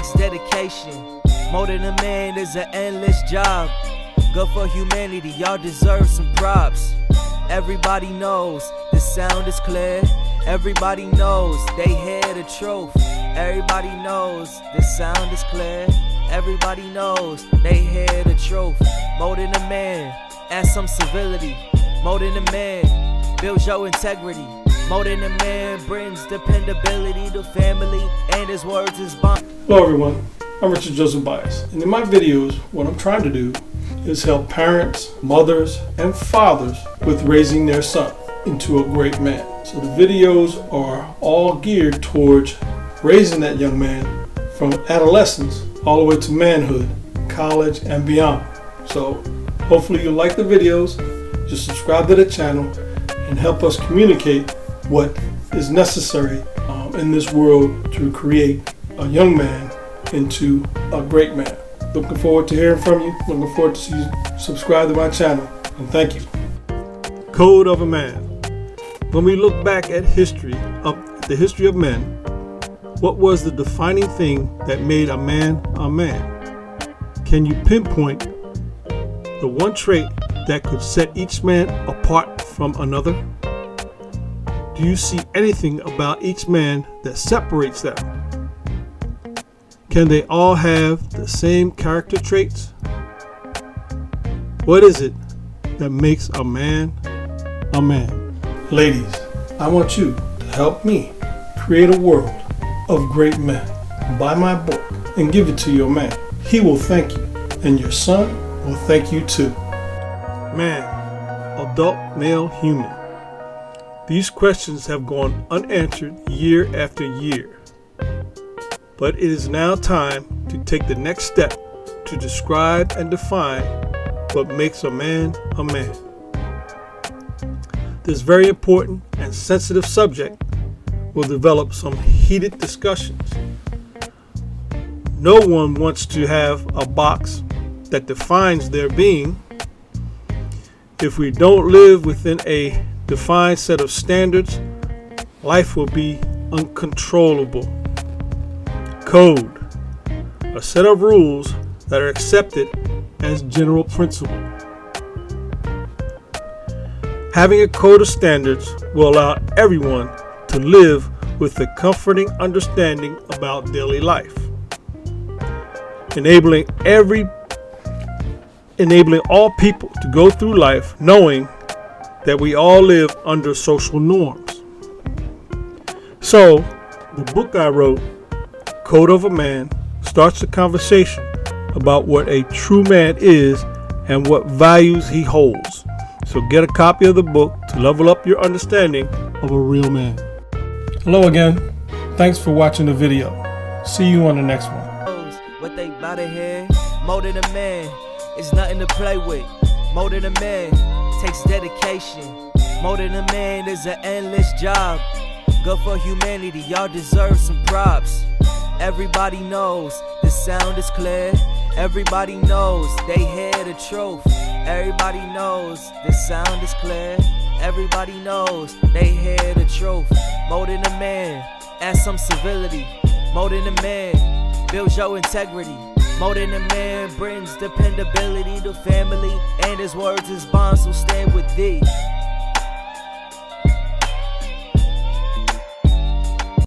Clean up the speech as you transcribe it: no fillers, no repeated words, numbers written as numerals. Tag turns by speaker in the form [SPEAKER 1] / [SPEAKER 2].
[SPEAKER 1] takes dedication. More than a man is an endless job. Good for humanity, y'all deserve some props. Everybody knows the sound is clear. Everybody knows they hear the truth. Everybody knows the sound is clear. Everybody knows they hear the truth. More than a man, add some civility. More than a man, builds your integrity. More than a man, brings dependability to family, and his words is bond.
[SPEAKER 2] Hello everyone, I'm Richard Joseph Bias, and in my videos, what I'm trying to do is help parents, mothers, and fathers with raising their son into a great man. So the videos are all geared towards raising that young man from adolescence all the way to manhood, college, and beyond. So hopefully you'll like the videos, just subscribe to the channel, and help us communicate what is necessary in this world to create a young man into a great man. Looking forward to hearing from you. Looking forward to see you subscribe to my channel. And thank you. Code of a man. When we look back at the history of men, what was the defining thing that made a man a man? Can you pinpoint the one trait that could set each man apart from another? Do you see anything about each man that separates them? Can they all have the same character traits? What is it that makes a man a man? Ladies, I want you to help me create a world of great men. Buy my book and give it to your man. He will thank you, and your son will thank you too. Man, adult male human. These questions have gone unanswered year after year. But it is now time to take the next step to describe and define what makes a man a man. This very important and sensitive subject will develop some heated discussions. No one wants to have a box that defines their being. If we don't live within a defined set of standards, life will be uncontrollable. Code, a set of rules that are accepted as general principle. Having a code of standards will allow everyone to live with a comforting understanding about daily life, enabling all people to go through life knowing that we all live under social norms. So, the book I wrote, Code of a Man, starts the conversation about what a true man is and what values he holds. So get a copy of the book to level up your understanding of a real man. Hello again. Thanks for watching the video. See you on the next one.
[SPEAKER 1] What they bout to hear, more than a man, it's nothing to play with. More than a man, takes dedication. More than a man is an endless job. Good for humanity, y'all deserve some props. Everybody knows the sound is clear. Everybody knows they hear the truth. Everybody knows the sound is clear. Everybody knows they hear the truth. More than a man, add some civility. More than a man, builds your integrity. More than a man, brings dependability to family, and his words is bond, so stand with thee.